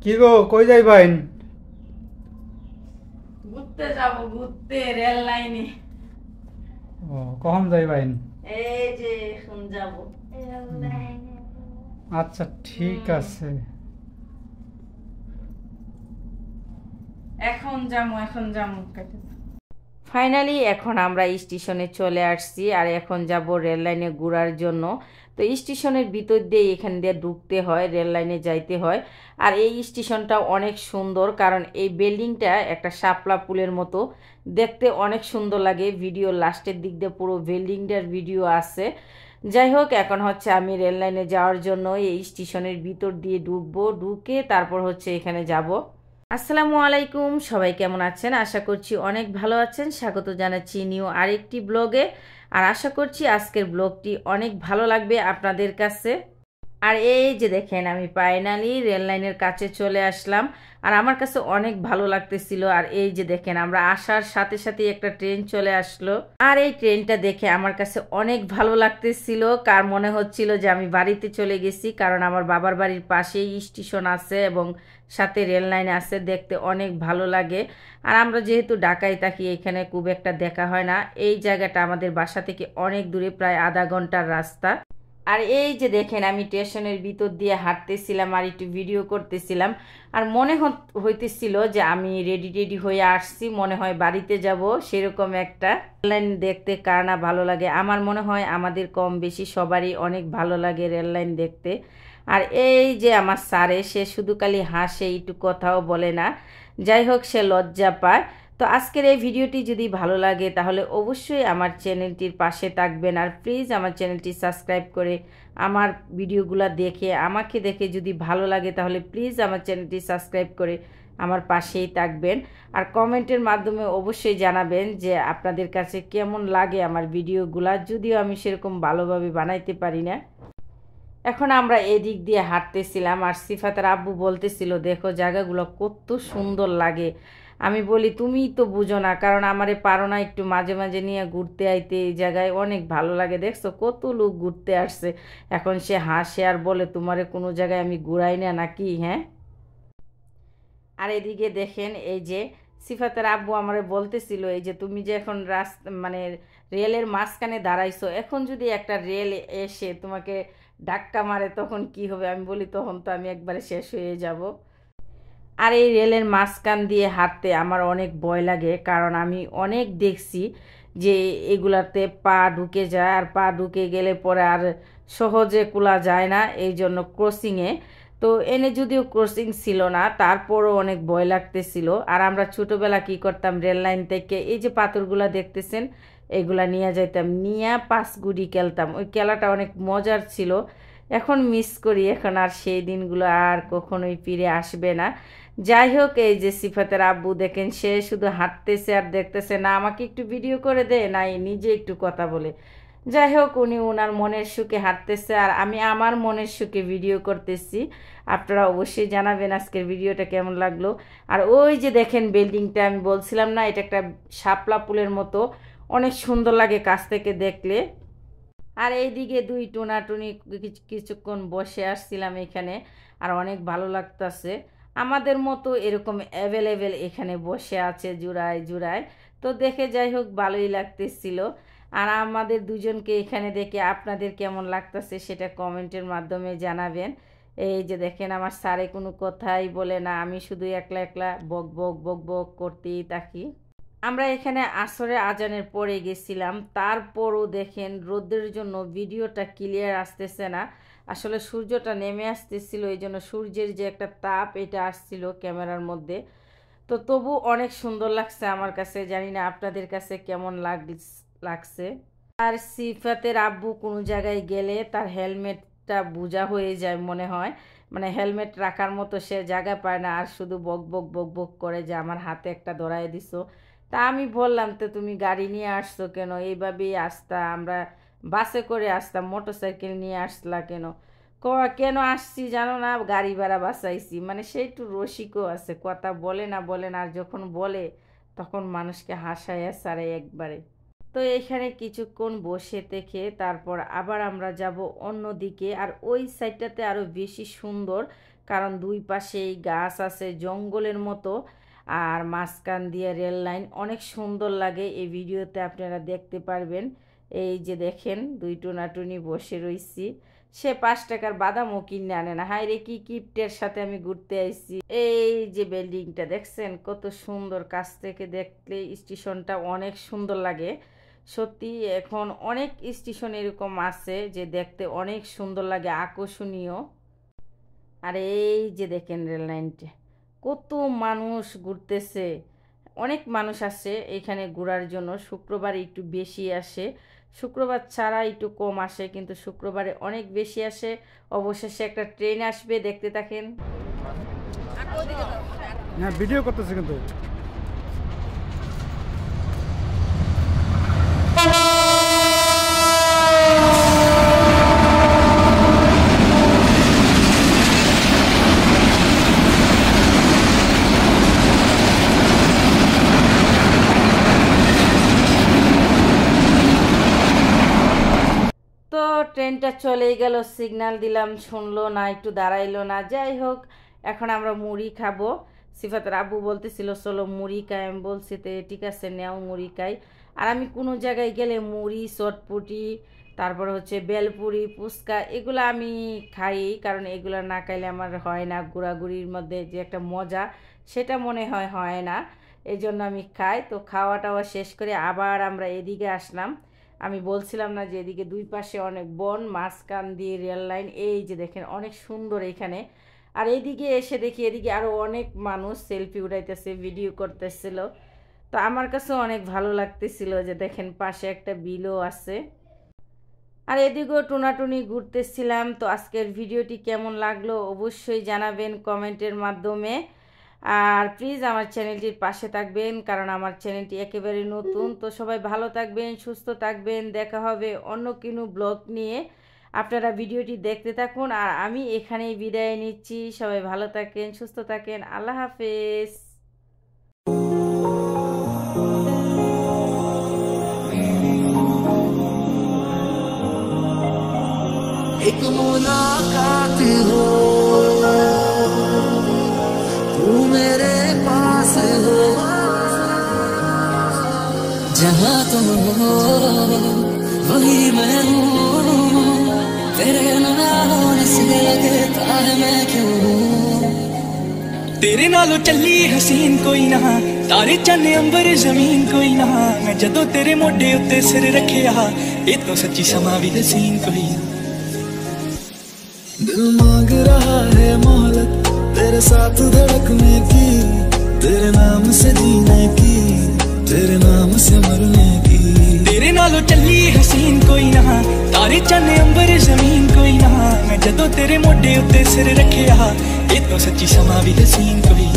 কি গো, কই যাইবাইন? ঘুরতে যাব, ঘুরতে রেল লাইনে। ও, কখন যাইবাইন? এই যে এখন যাব। আচ্ছা, ঠিক হুম, আছে। এখন যাবো। ফাইনালি এখন আমরা স্টেশনে চলে আসছি আর এখন যাব রেল লাইনে ঘোরার জন্য। তো স্টেশনের ভিতর দিয়ে এখান দিয়ে ঢুকতে হয়, রেল লাইনে যাইতে হয়। আর এই স্টেশনটা অনেক সুন্দর, কারণ এই বিল্ডিংটা একটা শাপলা পুলের মতো দেখতে অনেক সুন্দর লাগে। ভিডিও লাস্টের দিক দিয়ে পুরো বিল্ডিংটার ভিডিও আছে। যাই হোক, এখন হচ্ছে আমি রেল লাইনে যাওয়ার জন্য এই স্টেশনের ভিতর দিয়ে ঢুকবো, ঢুকে তারপর হচ্ছে এখানে যাব। আসসালামু আলাইকুম, সবাই কেমন আছেন? আশা করছি অনেক ভালো আছেন। স্বাগত জানাচ্ছি নিউ আরেকটি ব্লগে। আর আশা করছি আজকের ব্লগটি অনেক ভালো লাগবে আপনাদের কাছে। আর এই যে দেখেন, আমি ফাইনালি রেল লাইনের কাছে চলে আসলাম। আর আমার কাছে অনেক ভালো লাগতেছিল। আর এই যে দেখেন, আমরা আসার সাথে সাথে একটা ট্রেন চলে আসলো। আর এই ট্রেনটা দেখে আমার কাছে অনেক ভালো লাগতেছিল, কার মনে হচ্ছিল যে আমি বাড়িতে চলে গেছি, কারণ আমার বাবার বাড়ির পাশেই স্টেশন আছে এবং সাথে রেল লাইন আছে, দেখতে অনেক ভালো লাগে। আর আমরা যেহেতু ঢাকায় থাকি, এখানে খুব একটা দেখা হয় না। এই জায়গাটা আমাদের বাসা থেকে অনেক দূরে, প্রায় আধা ঘন্টার রাস্তা। আর এই যে দেখেন, আমি স্টেশনের ভিতর দিয়ে হাঁটতেছিলাম আর একটু ভিডিও করতেছিলাম। আর মনে হইতেছিল যে আমি রেডি টেডি হয়ে আসছি, মনে হয় বাড়িতে যাব, সেরকম একটা। রেল লাইন দেখতে কার না ভালো লাগে? আমার মনে হয় আমাদের কম বেশি সবারই অনেক ভালো লাগে রেল লাইন দেখতে। আর এই যে আমার স্যারে, সে শুধু খালি হাসে, একটু কথাও বলে না। যাই হোক, সে লজ্জা পায়। তো আজকের এই ভিডিওটি যদি ভালো লাগে তাহলে অবশ্যই আমার চ্যানেলটির পাশে থাকবেন। আর প্লিজ আমার চ্যানেলটি সাবস্ক্রাইব করে আমার ভিডিওগুলো দেখে, আমাকে দেখে যদি ভালো লাগে তাহলে প্লিজ আমার চ্যানেলটি সাবস্ক্রাইব করে আমার পাশেই থাকবেন। আর কমেন্টের মাধ্যমে অবশ্যই জানাবেন যে আপনাদের কাছে কেমন লাগে আমার ভিডিওগুলো, যদিও আমি সেরকম ভালোভাবে বানাইতে পারি না। এখন আমরা এদিক দিয়ে হাঁটতেছিলাম আর সিফাতের আব্বু বলতেছিল, দেখো জায়গাগুলো কত সুন্দর লাগে। আমি বলি, তুমি তো বুঝো না, কারণ আমারে পারো না একটু মাঝে মাঝে নিয়ে ঘুরতে আইতে? এই জায়গায় অনেক ভালো লাগে, দেখছো কত লোক ঘুরতে আসছে। এখন সে হাসে আর বলে, তোমারে কোনো জায়গায় আমি ঘুরাই না নাকি? হ্যাঁ। আর এদিকে দেখেন, এই যে সিফাতের আব্বু আমারে বলতেছিল, এই যে তুমি যে এখন রাস্তা মানে রেলের মাঝখানে দাঁড়াইছো, এখন যদি একটা রেল এসে তোমাকে ধাক্কা মারে তখন কি হবে? আমি বলি, তখন তো আমি একবারে শেষ হয়ে যাব। আর এই রেলের মাঝখান দিয়ে হাঁটতে আমার অনেক ভয় লাগে, কারণ আমি অনেক দেখছি যে এগুলাতে পা ঢুকে যায়, আর পা ঢুকে গেলে পরে আর সহজে খোলা যায় না, এই জন্য ক্রসিংয়ে। তো এনে যদিও ক্রসিং ছিল না, তারপরও অনেক ভয় লাগতেছিল। আর আমরা ছোটোবেলা কি করতাম, রেল লাইন থেকে এই যে পাথরগুলা দেখতেছেন, এগুলা নিয়ে যাইতাম, নিয়ে পাঁচ গুড়ি খেলতাম। ওই খেলাটা অনেক মজার ছিল। এখন মিস করি, এখন আর সেই দিনগুলো আর কখনোই ফিরে আসবে না। যাই হোক, এই যে সিফাতের আব্বু দেখেন, সে শুধু হাঁটতেছে আর দেখতেছে, না আমাকে একটু ভিডিও করে দে, না নিজে একটু কথা বলে। যাই হোক, উনি ওনার মনের সুখে হাঁটতেছে আর আমি আমার মনের সুখে ভিডিও করতেছি। আপনারা অবশ্যই জানাবেন আজকের ভিডিওটা কেমন লাগলো। আর ওই যে দেখেন বিল্ডিংটা, আমি বলছিলাম না, এটা একটা শাপলা ফুলের মতো, অনেক সুন্দর লাগে কাছ থেকে দেখলে। আর এইদিকে দুই টোনাটুনি কিছুক্ষণ বসে আসছিলাম এখানে, আর অনেক ভালো লাগতেছে। আমাদের মতো এরকম অ্যাভেলেবেল এখানে বসে আছে জুড়ায় জুড়ায়। তো দেখে যাই হোক ভালোই লাগতেছিল। আর আমাদের দুজনকে এখানে দেখে আপনাদের কেমন লাগতেছে সেটা কমেন্টের মাধ্যমে জানাবেন। এই যে দেখেন, আমার স্যারে কোনো কথাই বলে না, আমি শুধু একলা একলা বক বক বক বক করতেই থাকি। আমরা এখানে আসরের আজানের পরে গেছিলাম, তারপরও দেখেন রোদের জন্য ভিডিওটা ক্লিয়ার আসতেছে না। আসলে সূর্যটা নেমে আসতেছিল, এই জন্য সূর্যের যে একটা তাপ এটা আসছিল ক্যামেরার মধ্যে। তো তবু অনেক সুন্দর লাগছে আমার কাছে, জানি না আপনাদের কাছে কেমন লাগছে। আর সিফাতের আব্বু কোনো জায়গায় গেলে তার হেলমেটটা বোঝা হয়ে যায় মনে হয়, মানে হেলমেট রাখার মতো সে জায়গা পায় না, আর শুধু বক বক বক বক করে যে আমার হাতে একটা ধরাই দিছো। তা আমি বললাম, তো তুমি গাড়ি নিয়ে আসছো কেন? এইভাবেই আসতা, আমরা বাসে করে আসতাম, মোটর সাইকেল নিয়ে আসলা কেন? কেন আসছি জানো না, গাড়ি ভাড়া বাঁচাইছি। মানে সে একটু রসিকও আছে, কথা বলে না বলে না, আর যখন বলে তখন মানুষকে হাসায় ছাড়ে একবারে। তো এখানে কিছুক্ষণ বসে থেকে তারপর আবার আমরা যাব অন্যদিকে। আর ওই সাইডটাতে আরও বেশি সুন্দর, কারণ দুই পাশেই গাছ আছে জঙ্গলের মতো, আর মাঝখান দিয়ে রেল লাইন, অনেক সুন্দর লাগে। এই ভিডিওতে আপনারা দেখতে পারবেন। এই যে দেখেন দুই টোনাটুনি বসে রইছি। সে 5 টাকার বাদামও কিনে আনে না। হায় রে, কি কিপ্টের সাথে আমি ঘুরতে আইছি। এই যে বিল্ডিংটা দেখছেন কত সুন্দর, কাছ থেকে দেখলে স্টেশনটা অনেক সুন্দর লাগে। সত্যি এখন অনেক স্টেশন এরকম আছে যে দেখতে অনেক সুন্দর লাগে, আকর্ষণীয়। আর এই যে দেখেন রেল লাইনটা, কত মানুষ ঘুরতেছে, অনেক মানুষ আসে এখানে ঘোরার জন্য। শুক্রবার একটু বেশি আসে, শুক্রবার ছাড়া একটু কম আসে, কিন্তু শুক্রবারে অনেক বেশি আসে। অবশেষে একটা ট্রেন আসবে, দেখতে থাকেন। হ্যাঁ, ভিডিও করতেছে কিন্তু। তো ট্রেনটা চলেই গেল, সিগন্যাল দিলাম শুনলো না, একটু দাঁড়াইলো না। যাই হোক, এখন আমরা মুড়ি খাবো। সিফাতের আব্বু বলতেছিল চলো মুড়ি খাই, আমি বলছি তো ঠিক আছে নেও মুড়ি খাই। আর আমি কোনো জায়গায় গেলে মুড়ি, চটপুটি, তারপর হচ্ছে বেলপুরি, ফুচকা, এগুলো আমি খাই, কারণ এগুলো না খাইলে আমার হয় না, ঘোরাঘুরির মধ্যে যে একটা মজা সেটা মনে হয় না, এই জন্য আমি খাই। তো খাওয়া টাওয়া শেষ করে আবার আমরা এদিকে আসলাম। আমি বলছিলাম না যে এদিকে দুই পাশে অনেক বন, মাঝখান দিয়ে রেল লাইন, এই যে দেখেন অনেক সুন্দর এখানে। আর এইদিকে এসে দেখি এদিকে আরও অনেক মানুষ সেলফি উঠাইতেছে, ভিডিও করতেছিল। তো আমার কাছেও অনেক ভালো লাগতেছিল যে দেখেন পাশে একটা বিলও আছে। আর এদিকেও টোনাটুনি ঘুরতেছিলাম। তো আজকের ভিডিওটি কেমন লাগলো অবশ্যই জানাবেন কমেন্টের মাধ্যমে। আর প্লিজ আমার চ্যানেলটির পাশে থাকবেন, কারণ আমার চ্যানেলটি একেবারে নতুন। তো সবাই ভালো থাকবেন, সুস্থ থাকবেন, দেখা হবে অন্য কোনো ব্লগ নিয়ে। আপনারা ভিডিওটি দেখতে থাকুন, আর আমি এখানেই বিদায় নিচ্ছি। সবাই ভালো থাকেন, সুস্থ থাকেন, আল্লাহ হাফেজ। एक मुलाकात हो, तू मेरे पास हो, जहाँ तुम हो वही मैं हूँ, तेरे ना होने से लगता है मैं क्यों हूँ। तेरे नालों चली हसीन कोई ना, तारे चन्ने अंबर जमीन कोई ना, मैं जदों तेरे मोढे उत्ते सिर रखिया, ये तो सच्ची समा भी हसीन कोई ना। दिल मांग रहा है मोहलत तेरे साथ धड़कने की, तेरे नाम से जीने की, तेरे नाम से मरने की। तेरे नालों चली हसीन कोई ना, तारे चन्ने अंबर जमीन कोई ना, मैं जदों तेरे मोढे उत्ते सिर रखिया, ये तो सच्ची समा भी हसीन कोई